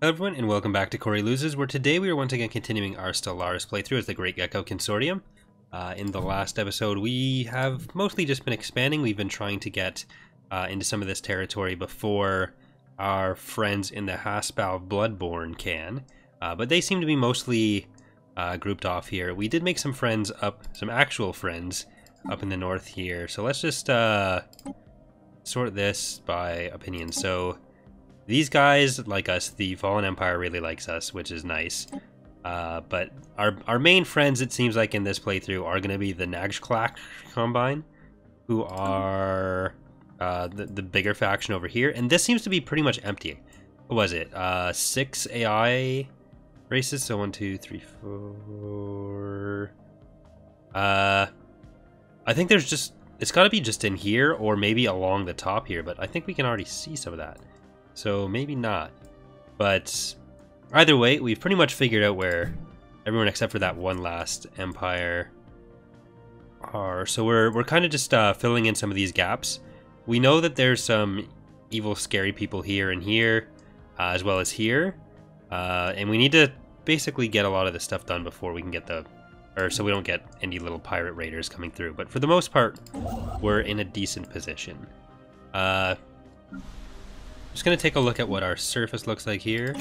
Hello everyone, and welcome back to Corey Loses, where today we are once again continuing our Stellaris playthrough as the Great Gecko Consortium. In the last episode, we have mostly just been expanding. We've been trying to get into some of this territory before our friends in the Haspal Bloodborne can, but they seem to be mostly grouped off here. We did make some friends up, some actual friends up in the north here, so let's just sort this by opinion. So these guys like us, the Fallen Empire really likes us, which is nice. But our main friends, it seems like in this playthrough, are going to be the Nagclack Combine, who are the bigger faction over here. And this seems to be pretty much empty. What was it? 6 AI races? So 1, 2, 3, 4... I think there's just... It's got to be just in here, or maybe along the top here, but I think we can already see some of that. So maybe not. But either way, we've pretty much figured out where everyone except for that one last empire are. So we're kind of just filling in some of these gaps. We know that there's some evil, scary people here and here, as well as here. And we need to basically get a lot of this stuff done before we can get the... Or so we don't get any little pirate raiders coming through. But for the most part, we're in a decent position. Just going to take a look at what our surface looks like here.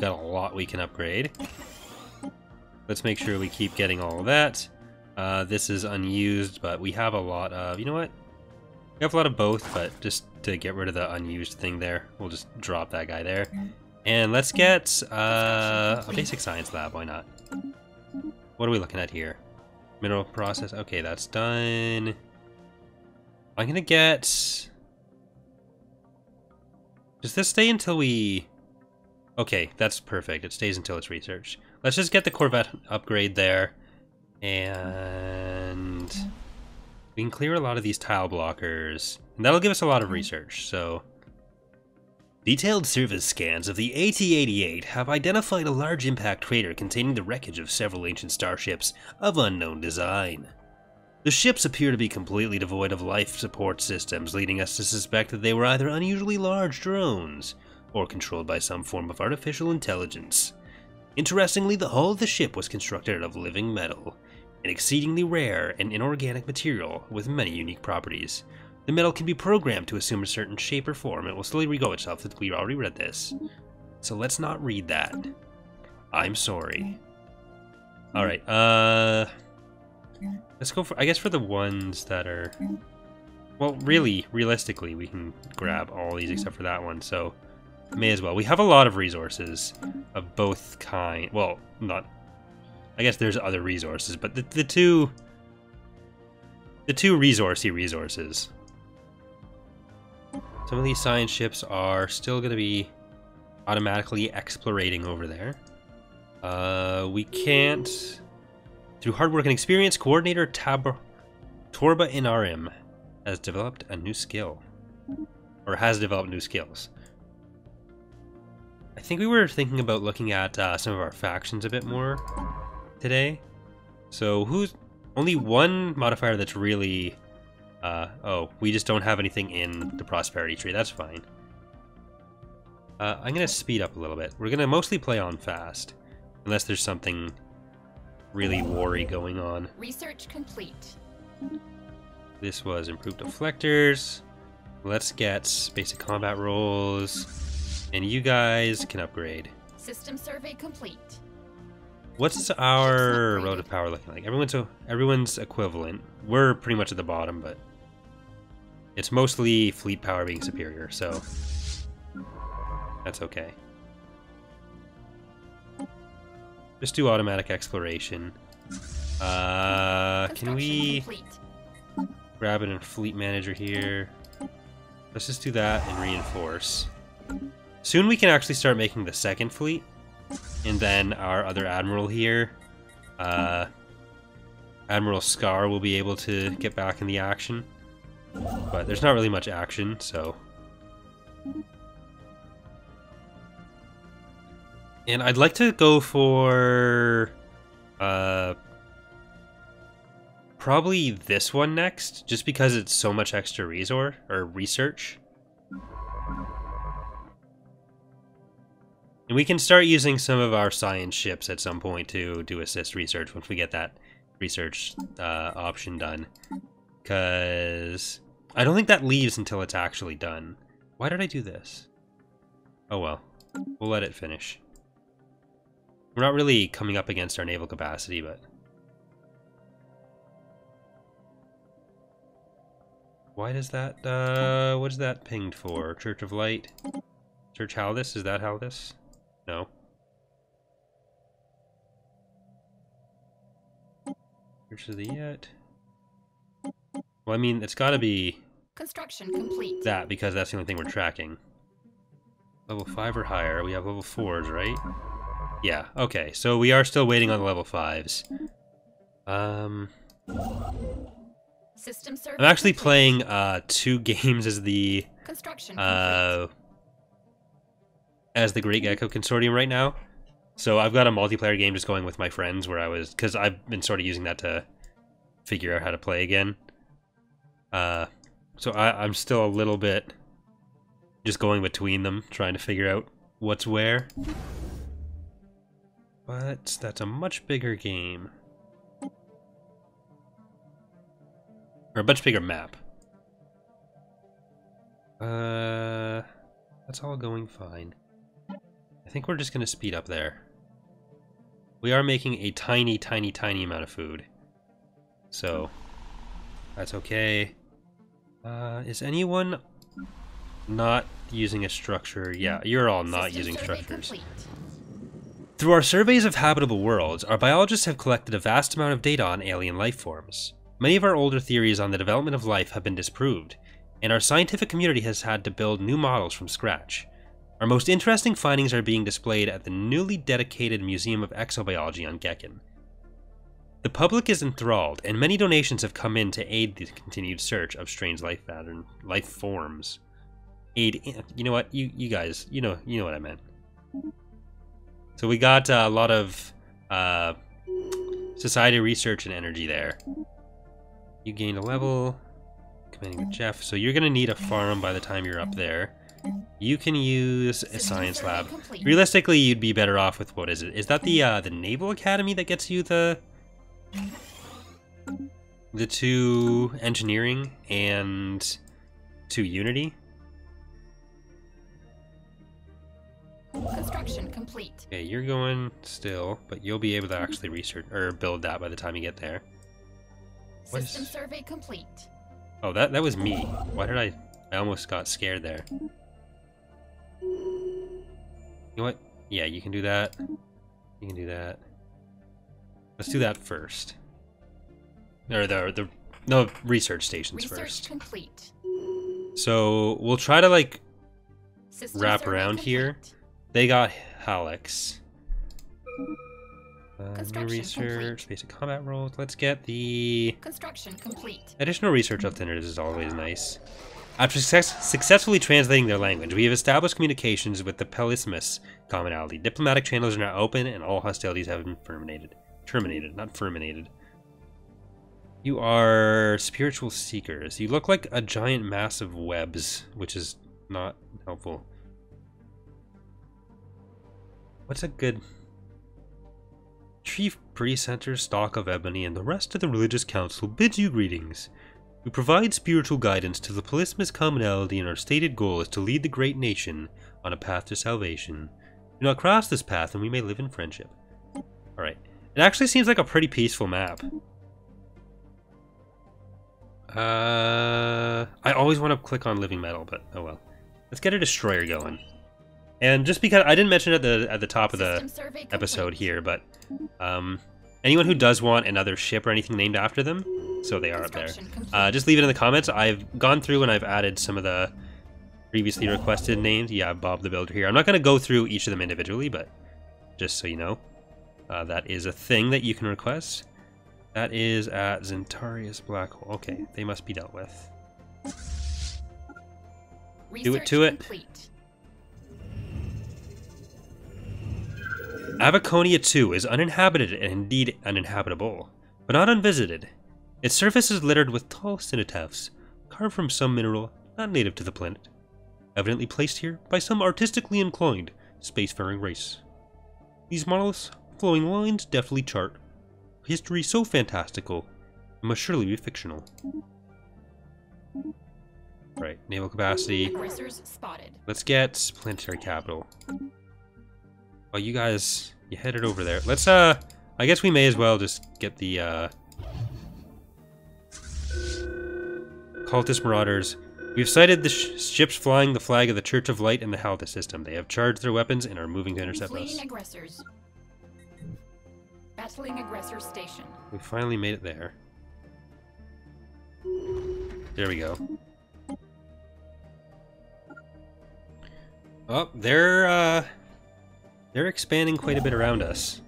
Got a lot we can upgrade. Let's make sure we keep getting all of that. This is unused, but we have a lot of... You know what? We have a lot of both, but just to get rid of the unused thing there, we'll just drop that guy there. And let's get a basic science lab, why not? What are we looking at here? Mineral process, okay, that's done. I'm going to get... Does this stay until we... Okay, that's perfect. It stays until it's researched. Let's just get the Corvette upgrade there. And we can clear a lot of these tile blockers. And that'll give us a lot of research, so... Detailed surface scans of the AT-88 have identified a large impact crater containing the wreckage of several ancient starships of unknown design. The ships appear to be completely devoid of life support systems, leading us to suspect that they were either unusually large drones, or controlled by some form of artificial intelligence. Interestingly, the hull of the ship was constructed out of living metal, an exceedingly rare and inorganic material with many unique properties. The metal can be programmed to assume a certain shape or form, and will slowly regrow itself. We already read this. So let's not read that. I'm sorry. Alright, let's go for, I guess, for the ones that are... Well, really, realistically, we can grab all these except for that one, so may as well. We have a lot of resources of both kind. Well, not... I guess there's other resources, but the two resourcey resources. Some of these science ships are still going to be automatically explorating over there. We can't... Through hard work and experience, Coordinator Torba Inarim has developed a new skill. Or has developed new skills. I think we were thinking about looking at some of our factions a bit more today. So who's... Only one modifier that's really... oh, we just don't have anything in the prosperity tree. That's fine. I'm going to speed up a little bit. We're going to mostly play on fast. Unless there's something... really worry going on. Research complete. This was improved deflectors. Let's get basic combat rolls. And you guys can upgrade. System survey complete. What's our road of power looking like? Everyone's equivalent. We're pretty much at the bottom, but it's mostly fleet power being superior, so that's okay. Just do automatic exploration. Can we grab it in fleet manager here? Let's just do that and reinforce. Soon we can actually start making the second fleet. And then our other admiral here, Admiral Scar, will be able to get back in the action. But there's not really much action, so... And I'd like to go for... probably this one next, just because it's so much extra resource, or research. And we can start using some of our science ships at some point to assist research once we get that research option done. Because I don't think that leaves until it's actually done. Why did I do this? Oh well. We'll let it finish. We're not really coming up against our naval capacity, but... Why does that, what is that pinged for? Church of Light? Church Haldus? Is that Haldus? No. Church of the Yet. Well, I mean, it's gotta be... Construction complete. that, because that's the only thing we're tracking. Level 5 or higher. We have level 4s, right? Yeah, okay. So we are still waiting on the level 5s. System survey I'm actually complete. playing 2 games as the Construction complete. as the Great Gecko Consortium right now. So I've got a multiplayer game just going with my friends where I was, because I've been sort of using that to figure out how to play again. So I'm still a little bit just going between them, trying to figure out what's where. But that's a much bigger game. Or a much bigger map. That's all going fine. I think we're just going to speed up there. We are making a tiny, tiny, tiny amount of food. So, that's okay. Is anyone not using a structure? Yeah, you're all not System using survey structures. complete. Through our surveys of habitable worlds, our biologists have collected a vast amount of data on alien life forms. Many of our older theories on the development of life have been disproved, and our scientific community has had to build new models from scratch. Our most interesting findings are being displayed at the newly dedicated Museum of Exobiology on Gekken. The public is enthralled, and many donations have come in to aid the continued search of strange life forms. You know what, you guys, you know what I meant. So we got a lot of society research and energy there. You gained a level, commanding with Jeff, so you're gonna need a farm by the time you're up there. You can use a science lab. Realistically, you'd be better off with, what is it? Is that the Naval Academy that gets you the 2 engineering and 2 Unity? Construction complete. Okay, you're going still, but you'll be able to actually research or build that by the time you get there. What System is... survey complete. Oh, that was me. Why did I almost got scared there. You know what? Yeah, you can do that. You can do that. Let's do that first. Or no, research stations Research first. complete. So we'll try to like System wrap survey around complete. here. They got Hallex. New Construction research, complete. basic combat roles. Let's get the Construction complete. additional research alternatives is always nice. After successfully translating their language, we have established communications with the Pelismus commonality. Diplomatic channels are now open, and all hostilities have been terminated, not terminated. You are spiritual seekers. You look like a giant mass of webs, which is not helpful. What's a good... Chief Precentor, Stalk of Ebony, and the rest of the religious council bids you greetings. We provide spiritual guidance to the Pelismus commonality, and our stated goal is to lead the great nation on a path to salvation. Do not cross this path, and we may live in friendship. Alright. It actually seems like a pretty peaceful map. I always want to click on living metal, but oh well. Let's get a destroyer going. And just because I didn't mention it at the top of the episode here, but anyone who does want another ship or anything named after them, so they are up there. Just leave it in the comments. I've gone through and I've added some of the previously requested names. Yeah, Bob the Builder here. I'm not going to go through each of them individually, but just so you know, that is a thing that you can request. That is at Zentarius Black Hole. Okay, they must be dealt with. Do it to it. Complete. Avaconia 2 is uninhabited and indeed uninhabitable, but not unvisited. Its surface is littered with tall cenotaphs, carved from some mineral not native to the planet. Evidently placed here by some artistically inclined spacefaring race. These monoliths, flowing lines, deftly chart. History so fantastical, it must surely be fictional. Right, naval capacity. Aggressors spotted. Let's get planetary capital. Oh, you guys, you headed over there. Let's, I guess we may as well just get the, cultist marauders. We've sighted the ships flying the flag of the Church of Light in the Halda system. They have charged their weapons and are moving to intercept us. Fleeing aggressors. Battling aggressor station. We finally made it there. There we go. Oh, they're expanding quite a bit around us.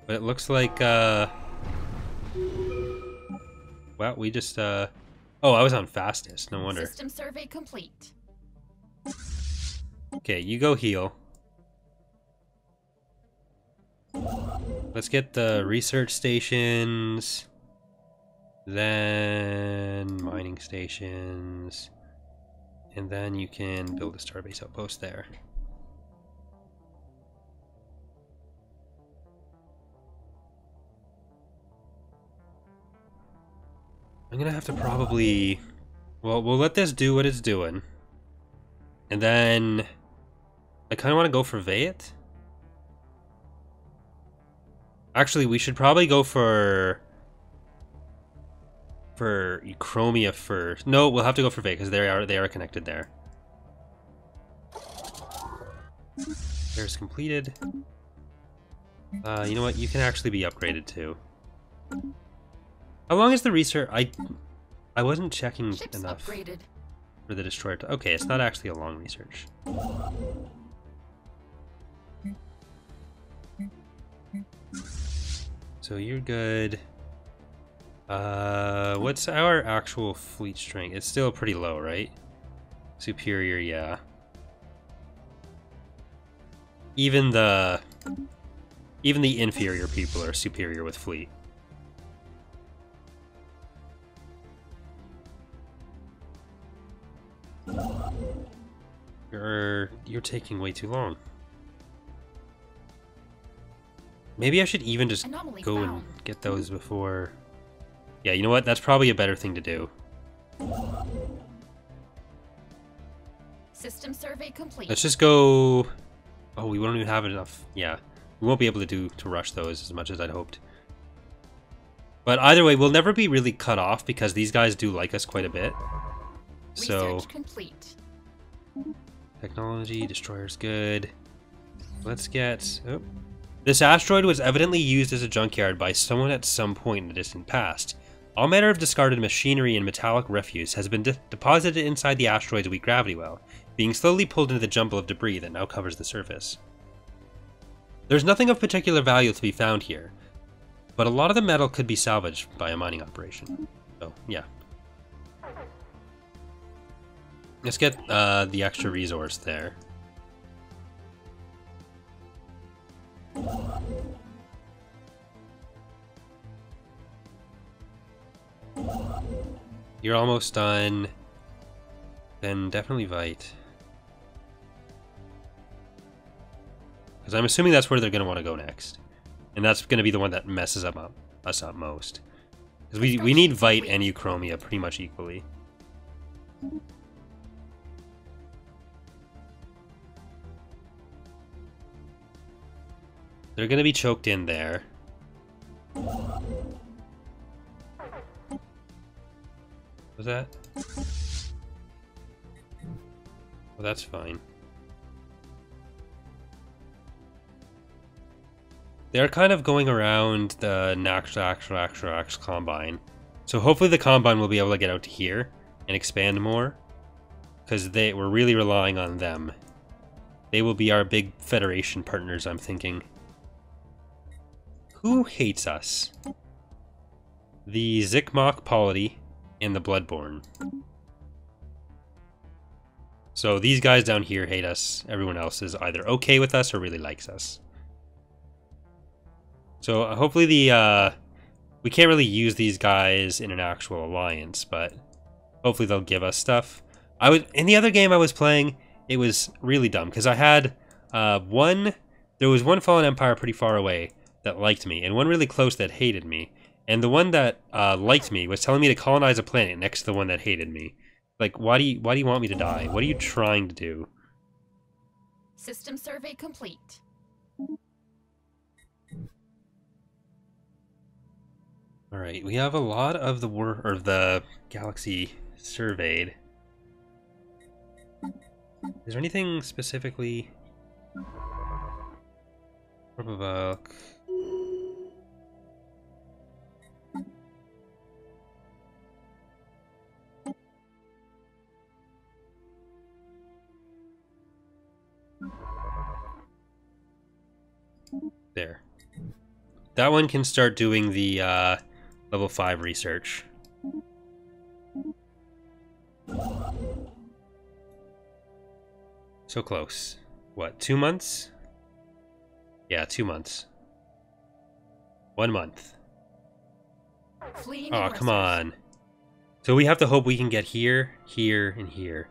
But it looks like, well, we just, oh, I was on fastest, no wonder. System survey complete. Okay, you go heal. Let's get the research stations, then mining stations, and then you can build a starbase outpost there. I'm gonna have to probably, well, we'll let this do what it's doing, and then I kind of want to go for Vayet. Actually, we should probably go for Chromia first. No, we'll have to go for Vayet because they are connected there. There's completed. You know what? You can actually be upgraded too. How long is the research? I wasn't checking Ships enough upgraded. for the destroyer. Okay, it's not actually a long research. So you're good. What's our actual fleet strength? It's still pretty low, right? Superior, yeah. Even the inferior people are superior with fleet. You're taking way too long. Maybe I should even just Anomaly go found. and get those before... Yeah, you know what? That's probably a better thing to do. System survey complete. Let's just go... Oh, we won't even have enough. Yeah, we won't be able to rush those as much as I'd hoped. But either way, we'll never be really cut off because these guys do like us quite a bit. So, Research complete. technology, destroyer's good. Let's get... Oh. This asteroid was evidently used as a junkyard by someone at some point in the distant past. All manner of discarded machinery and metallic refuse has been deposited inside the asteroid's weak gravity well, being slowly pulled into the jumble of debris that now covers the surface. There's nothing of particular value to be found here, but a lot of the metal could be salvaged by a mining operation. So, yeah. Let's get the extra resource there. You're almost done. Then definitely Vite. Because I'm assuming that's where they're going to want to go next. And that's going to be the one that messes us up most. Because we need Vite and Euchromia pretty much equally. They're going to be choked in there. Was that? Well, that's fine. They're kind of going around the Nax Combine. So hopefully the Combine will be able to get out to here and expand more. Because we're really relying on them. They will be our big Federation partners, I'm thinking. Who hates us? The Zikmok Polity and the Bloodborne. So these guys down here hate us. Everyone else is either okay with us or really likes us. So hopefully we can't really use these guys in an actual alliance, but hopefully they'll give us stuff. I was in the other game I was playing. It was really dumb because I had one. There was one fallen empire pretty far away that liked me, and one really close that hated me. And the one that liked me was telling me to colonize a planet next to the one that hated me. Like, why do you want me to die? What are you trying to do? System survey complete. All right, we have a lot of the galaxy surveyed. Is there anything specifically? There. That one can start doing the level 5 research. So close. What, 2 months? Yeah, 2 months. 1 month. Fleeing Oh, aggressors. come on. So we have to hope we can get here, here, and here.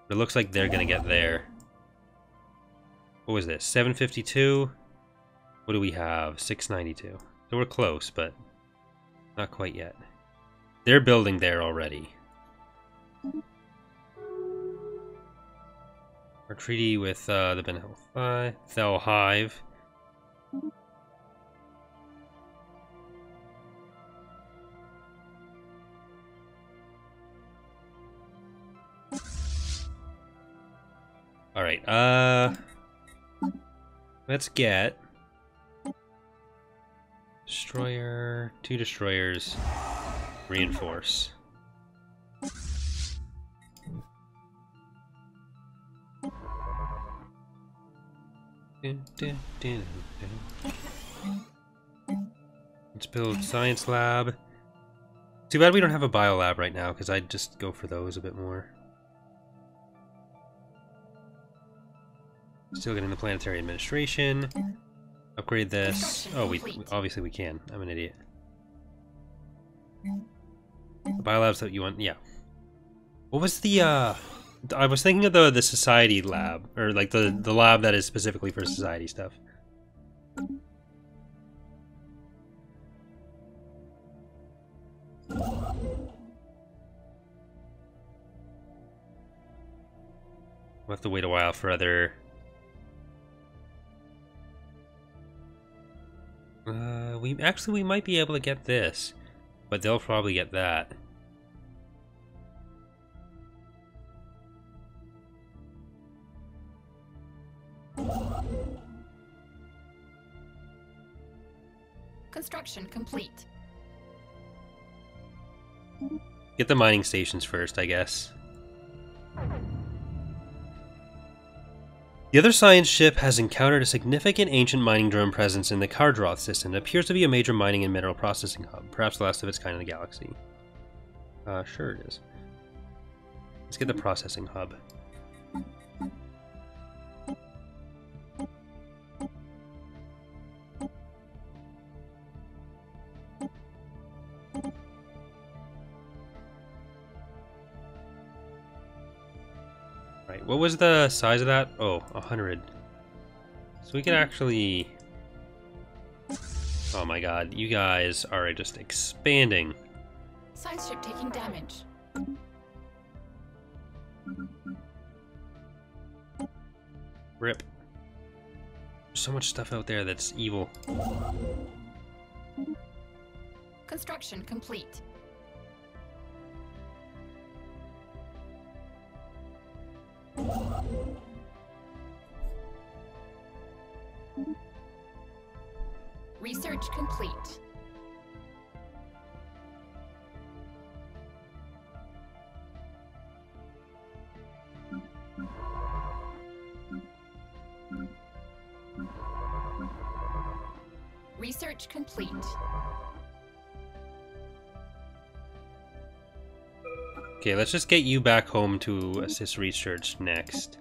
But it looks like they're gonna get there. What was this? 752? What do we have? 692. So we're close, but not quite yet. They're building there already. Our treaty with the Ben Thel Hive. All right. Let's get destroyer, 2 destroyers, reinforce. Let's build science lab. Too bad we don't have a bio lab right now, because I'd just go for those a bit more. Still getting the planetary administration. Upgrade this. Oh, we obviously we can. I'm an idiot. The biolabs that you want, yeah. What was the I was thinking of the society lab, or like the lab that is specifically for society stuff. We'll have to wait a while for other. We might be able to get this, but they'll probably get that. Construction complete. Get the mining stations first, I guess. The other science ship has encountered a significant ancient mining drone presence in the Kardroth system. It appears to be a major mining and mineral processing hub, perhaps the last of its kind in the galaxy. Sure it is. Let's get the processing hub. Right, what was the size of that? Oh, 100. So we could actually... Oh my god, you guys are just expanding. Science ship taking damage. Rip. There's so much stuff out there that's evil. Construction complete. Research complete. Research complete. Okay, let's just get you back home to assist research next.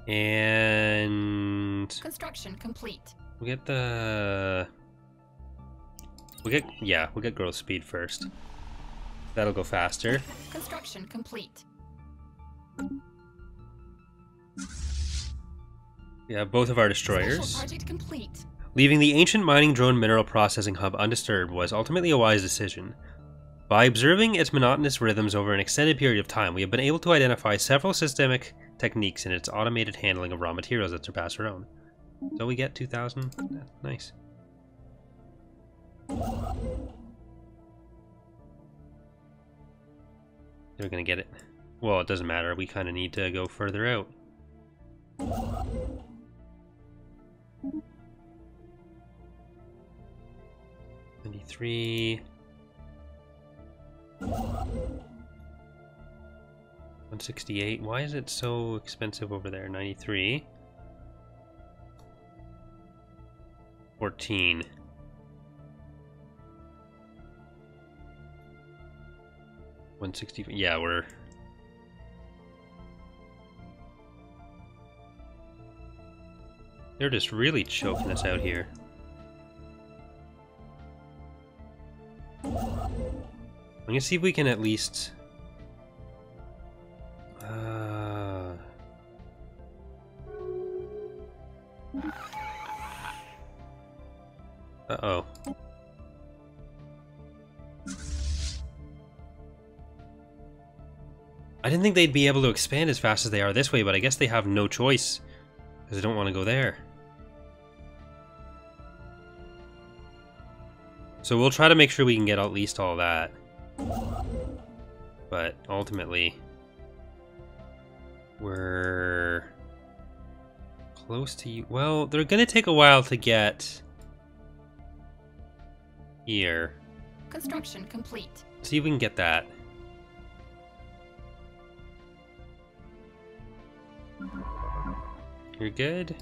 And Construction complete. we'll get growth speed first. That'll go faster. Construction complete. We have both of our Special destroyers. project complete. Leaving the ancient mining drone mineral processing hub undisturbed was ultimately a wise decision. By observing its monotonous rhythms over an extended period of time, we have been able to identify several systemic techniques in its automated handling of raw materials that surpass our own. So we get 2,000. Nice. They're gonna get it. Well, it doesn't matter. We kind of need to go further out. $93. 168. Why is it so expensive over there? 93. 14. $160. Yeah, they're just really choking us out here. I'm gonna see if we can at least. Uh-oh. I didn't think they'd be able to expand as fast as they are this way, but I guess they have no choice because they don't want to go there. So we'll try to make sure we can get at least all that. But ultimately, we're close to you. Well, they're going to take a while to get here. Construction complete. See if we can get that. You're good.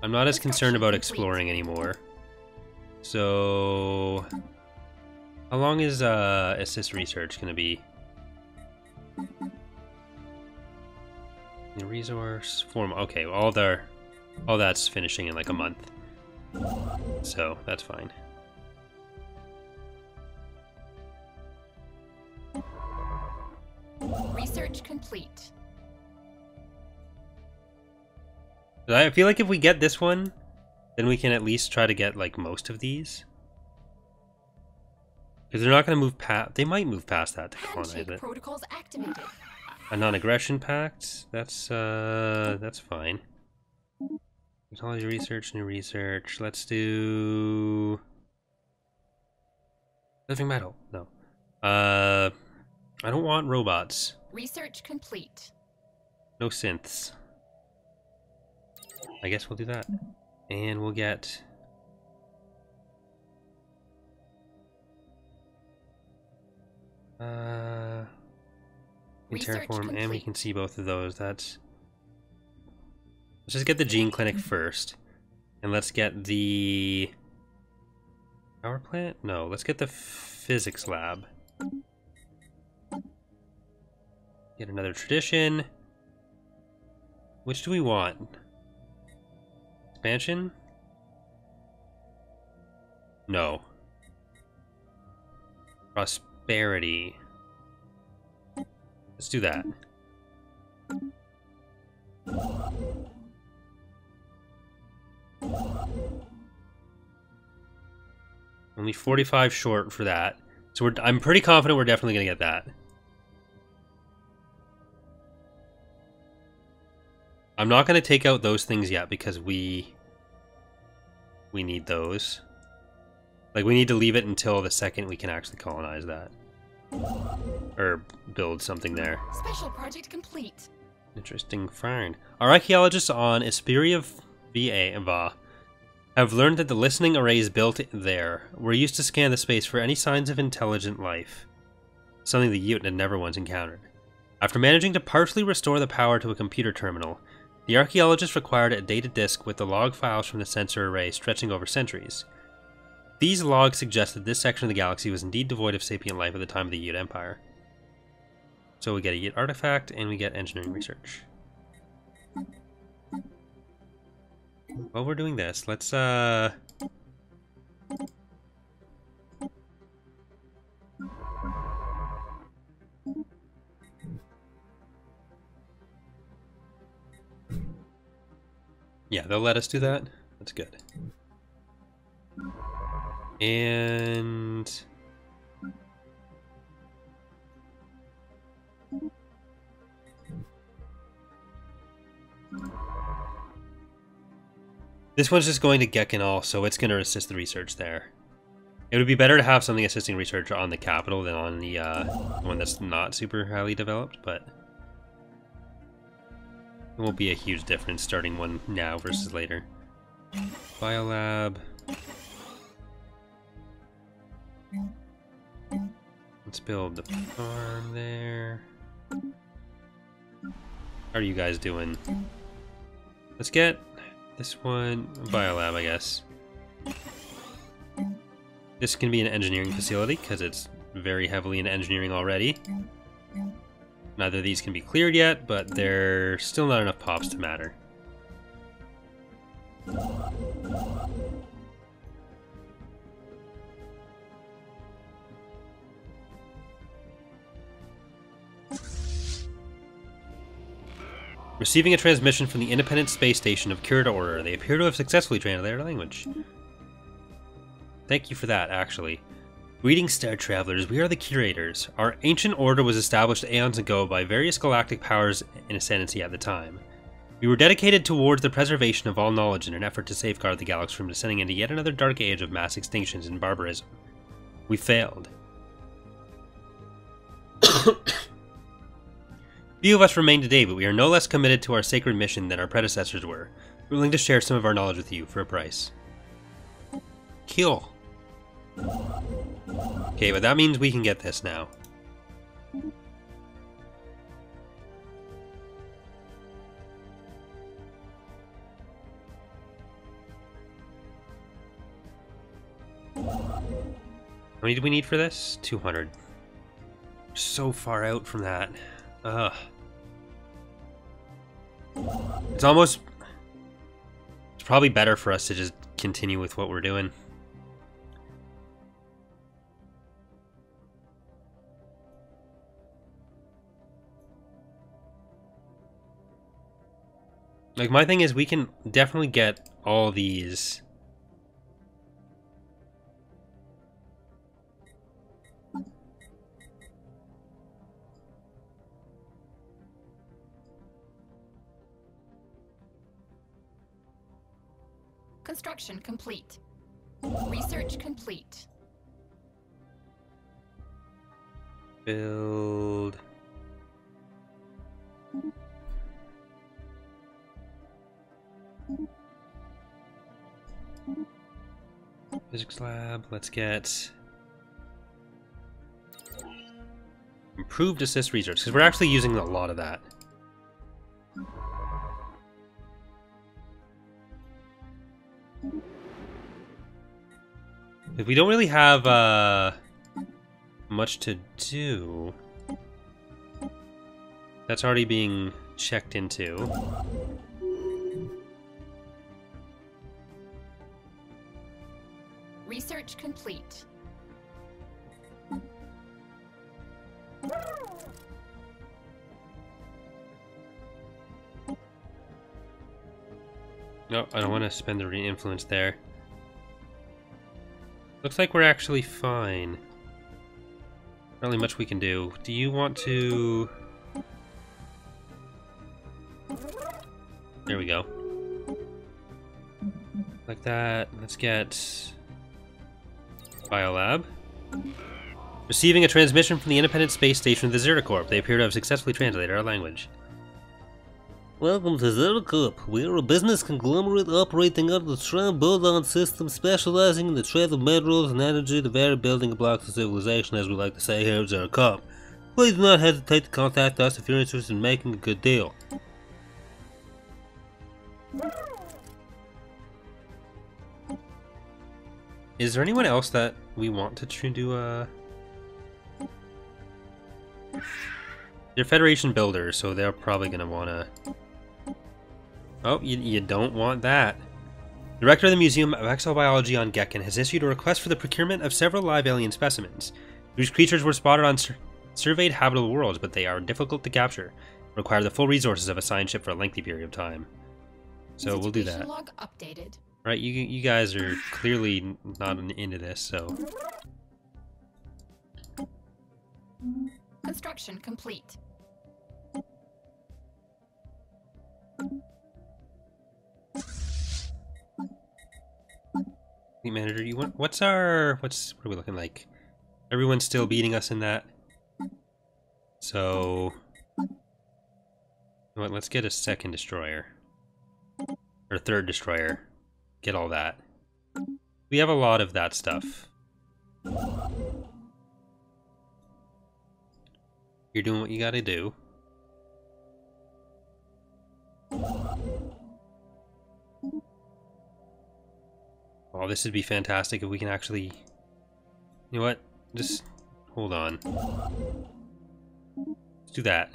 I'm not as concerned about exploring anymore. So, how long is assist research going to be? The resource form. Okay, all that's finishing in like a month. So that's fine. Research complete. I feel like if we get this one, then we can at least try to get like most of these. Because they're not going to move past. They might move past that to colonize it. Protocols activated. A non-aggression pact. That's fine. Technology research, new research. Let's do living metal. No. I don't want robots. Research complete. No synths. I guess we'll do that. And we'll get... we can Research terraform and we complete. can see both of those. Let's just get the gene clinic first. And let's get the... power plant? No, let's get the physics lab. Get another tradition. Which do we want? Expansion? No. Prosperity. Let's do that. Only 45 short for that. So I'm pretty confident we're definitely going to get that. I'm not going to take out those things yet because we need those. Like, we need to leave it until the second we can actually colonize that. Or build something there. Special project complete. Interesting find. Our archaeologists on Esperia Va have learned that the listening arrays built there were used to scan the space for any signs of intelligent life. Something the Ute had never once encountered. After managing to partially restore the power to a computer terminal, the archaeologists required a data disk with the log files from the sensor array stretching over centuries. These logs suggest that this section of the galaxy was indeed devoid of sapient life at the time of the Ute Empire. So we get a Ute artifact, and we get engineering research. while we're doing this, let's yeah, they'll let us do that. That's good. And this one's just going to Gekanal, so it's going to assist the research there. It would be better to have something assisting research on the capital than on the one that's not super highly developed, but it won't be a huge difference starting one now versus later. Biolab. Let's build the farm there. How are you guys doing? Let's get this one, Biolab, I guess. This can be an engineering facility because it's very heavily in engineering already. Neither of these can be cleared yet, but they're still not enough pops to matter. Receiving a transmission from the Independent Space Station of Curita Order. They appear to have successfully translated our language. Thank you for that, actually. Greetings, Star Travelers. We are the Curators. Our ancient order was established aeons ago by various galactic powers in ascendancy at the time. We were dedicated towards the preservation of all knowledge in an effort to safeguard the galaxy from descending into yet another dark age of mass extinctions and barbarism. We failed. Few of us remain today, but we are no less committed to our sacred mission than our predecessors were, willing to share some of our knowledge with you for a price. Kill. Okay, but that means we can get this now. How many do we need for this? 200. We're so far out from that. Ugh. It's almost... It's probably better for us to just continue with what we're doing. Like, my thing is we can definitely get all these... Construction complete. Research complete. Build... Physics lab, let's get... Improved assist research, because we're actually using a lot of that. If we don't really have much to do, that's already being checked into. Research complete. No, I don't want to spend the re-influence there. Looks like we're actually fine. Not really much we can do. Do you want to... There we go. Like that. Let's get... Biolab. Receiving a transmission from the Independent Space Station of the Zeracorp. They appear to have successfully translated our language. Welcome to Zeracorp. We are a business conglomerate operating out of the Tram-Bodon system, specializing in the trade of minerals and energy, the very building blocks of civilization, as we like to say here at Zeracorp. Please do not hesitate to contact us if you're interested in making a good deal. Is there anyone else that we want to do They're Federation builders, so they're probably gonna wanna... Oh, you don't want that. Director of the Museum of Exobiology on Gekken has issued a request for the procurement of several live alien specimens. These creatures were spotted on surveyed habitable worlds, but they are difficult to capture. Require the full resources of a science ship for a lengthy period of time. So we'll do that. Log updated. Right, you guys are clearly not into this, so... Construction complete. Fleet manager, you want... what are we looking like? Everyone's still beating us in that. So... you know what, let's get a second destroyer. Or third destroyer. Get all that. We have a lot of that stuff. You're doing what you gotta do. Oh, this would be fantastic if we can actually... you know what? Just hold on. Let's do that.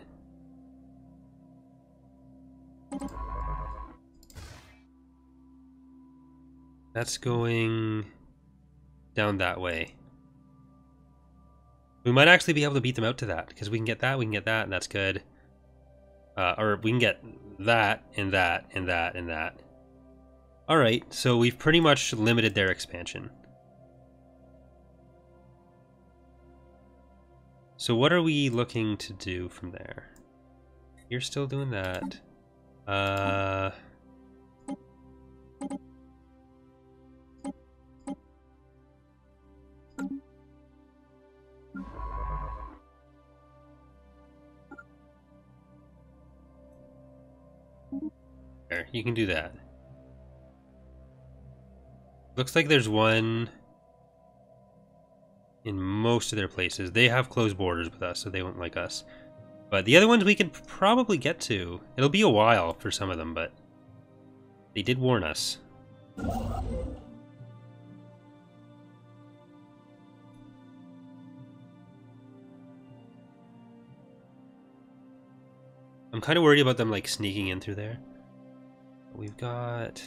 That's going down that way. We might actually be able to beat them out to that, because we can get that, and that's good. Or we can get that, and that, and that, and that. Alright, so we've pretty much limited their expansion. So what are we looking to do from there? You're still doing that. There, you can do that. Looks like there's one in most of their places. They have closed borders with us, so they won't like us. But the other ones we could probably get to. It'll be a while for some of them, but they did warn us. I'm kind of worried about them like sneaking in through there. We've got...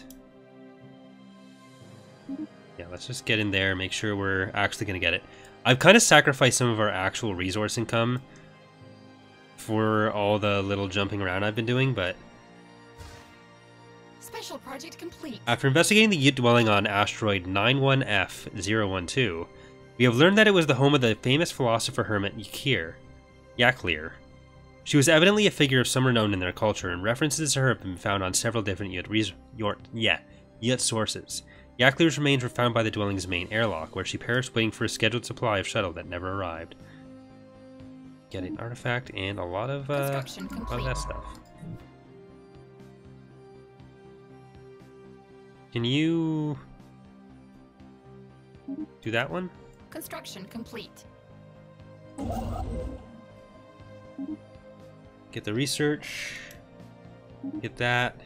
yeah, let's just get in there, make sure we're actually going to get it. I've kind of sacrificed some of our actual resource income for all the little jumping around I've been doing, but... Special project complete. after investigating the Ute dwelling on asteroid 91F012, we have learned that it was the home of the famous philosopher hermit Yaklir. She was evidently a figure of some renown in their culture, and references to her have been found on several different Ute sources. Yaklir's remains were found by the dwelling's main airlock, where she perished waiting for a scheduled supply of shuttle that never arrived. Get an artifact and a lot of that stuff. Can you do that one? Construction complete. Get the research. Get that.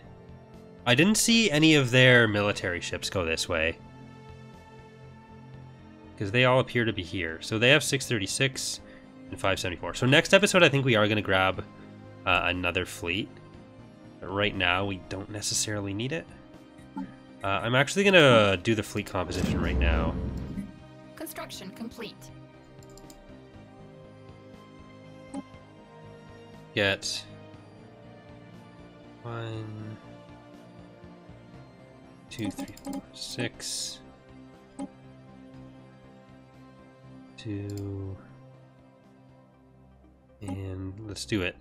I didn't see any of their military ships go this way, because they all appear to be here. So they have 636 and 574. So next episode, I think we are going to grab another fleet. But right now, we don't necessarily need it. I'm actually going to do the fleet composition right now. Construction complete. Get 1, 2, 3, 4, 6, 2, and let's do it.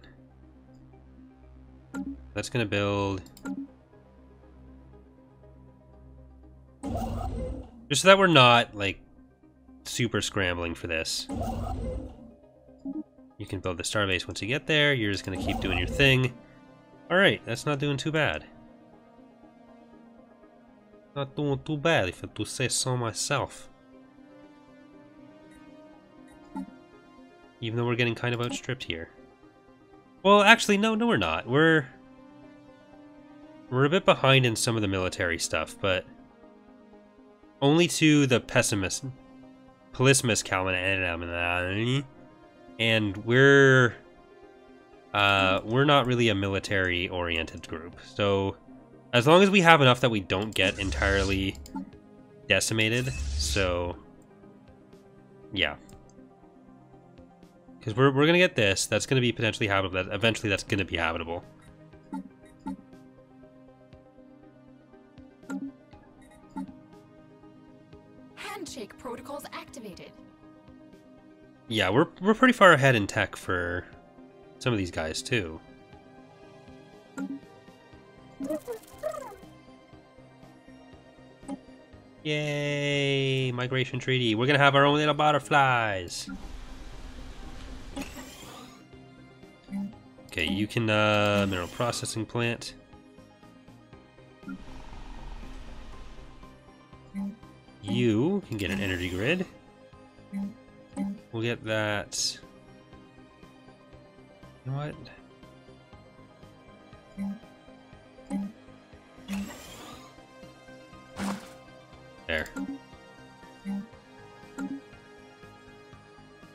That's gonna build just so that we're not like super scrambling for this. You can build the starbase once you get there. You're just going to keep doing your thing. Alright, that's not doing too bad. Not doing too bad, if I do say so myself. Even though we're getting kind of outstripped here. Well, actually, no, we're not. We're a bit behind in some of the military stuff, but only to the Polysimus Calman, and we're not really a military-oriented group, so As long as we have enough that we don't get entirely decimated, so yeah. Because we're gonna get this. That's gonna be potentially habitable. Eventually, that's gonna be habitable. Handshake protocols activated. Yeah, we're pretty far ahead in tech for some of these guys too. Yay! Migration treaty. We're gonna have our own little butterflies. Okay, you can mineral processing plant. You can get an energy grid. We'll get that. You know what? There.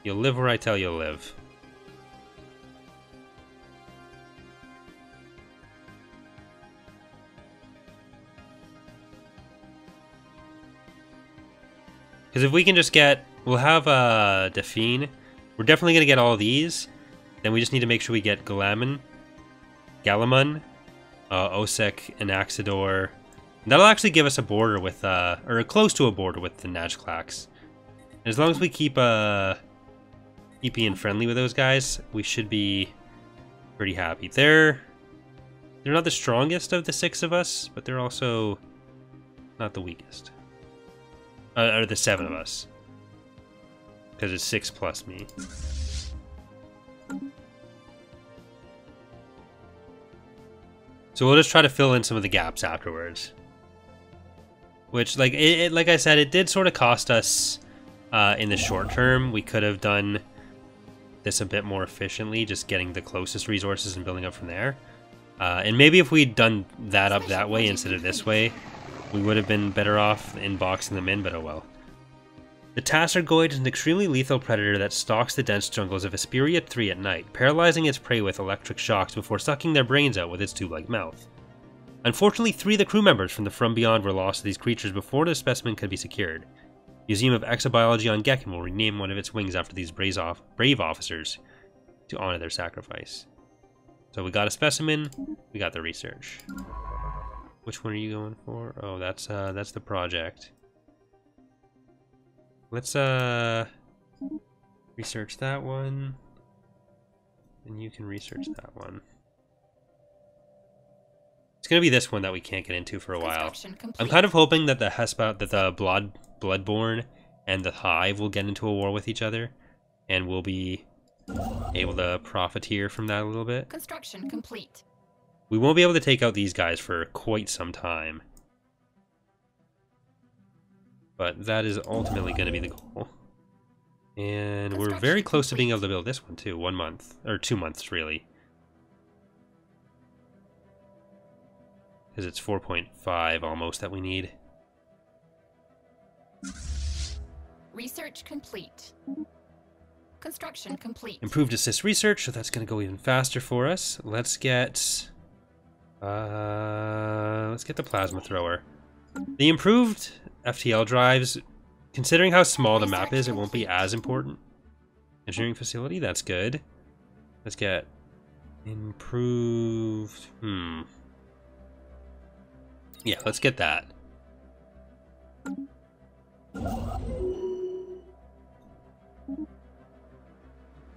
You'll live where I tell you to live. Because if we can just get... We'll have Delphine. We're definitely going to get all of these. Then we just need to make sure we get Galamon, Osek, and Axidor. That'll actually give us a border with, or close to a border with the Najklax. As long as we keep being friendly with those guys, we should be pretty happy. They're not the strongest of the 6 of us, but they're also not the weakest. Or the 7 of us. Because it's 6 plus me. So we'll just try to fill in some of the gaps afterwards. Which, like like I said, it did sort of cost us in the short term. We could have done this a bit more efficiently, just getting the closest resources and building up from there. And maybe if we'd done that up that way instead of this way, we would have been better off in boxing them in, but oh well. The Tassergoid is an extremely lethal predator that stalks the dense jungles of Hesperia 3 at night, paralyzing its prey with electric shocks before sucking their brains out with its tube-like mouth. Unfortunately, 3 of the crew members from the From Beyond were lost to these creatures before the specimen could be secured. Museum of Exobiology on Gekken will rename one of its wings after these brave officers to honor their sacrifice. So we got a specimen, we got the research. Which one are you going for? Oh, that's the project. Let's research that one, and you can research that one. It's gonna be this one that we can't get into for a while. I'm kind of hoping that the Bloodborne and the Hive will get into a war with each other, and we'll be able to profiteer from that a little bit. Construction complete. We won't be able to take out these guys for quite some time. But that is ultimately going to be the goal. And we're very close to being able to build this one too. 1 month. Or 2 months, really. Because it's 4.5 almost that we need. Research complete. Construction complete. Improved assist research, so that's going to go even faster for us. Let's get the plasma thrower. The improved FTL drives, considering how small the map is, it won't be as important. Engineering facility, that's good. Let's get improved. Yeah, let's get that.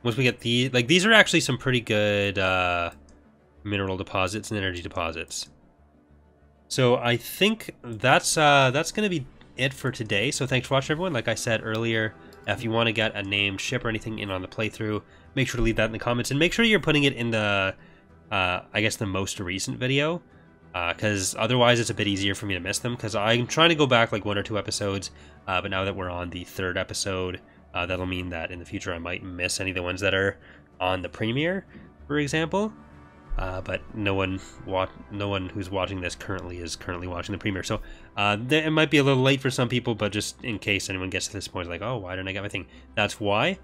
Once we get these are actually some pretty good mineral deposits and energy deposits. So I think that's going to be it for today. So thanks for watching, everyone. Like I said earlier, if you want to get a named ship or anything in on the playthrough, make sure to leave that in the comments, and make sure you're putting it in the, I guess, the most recent video, because otherwise it's a bit easier for me to miss them, because I'm trying to go back like 1 or 2 episodes, but now that we're on the 3rd episode, that'll mean that in the future I might miss any of the ones that are on the premiere, for example. But no one who's watching this is currently watching the premiere, so it might be a little late for some people, but just in case anyone gets to this point like, oh, why didn't I get my thing, that's why.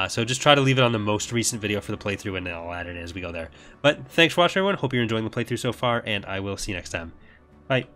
So just try to leave it on the most recent video for the playthrough, and I'll add it in as we go there. But thanks for watching, everyone. Hope you're enjoying the playthrough so far, and I will see you next time. Bye.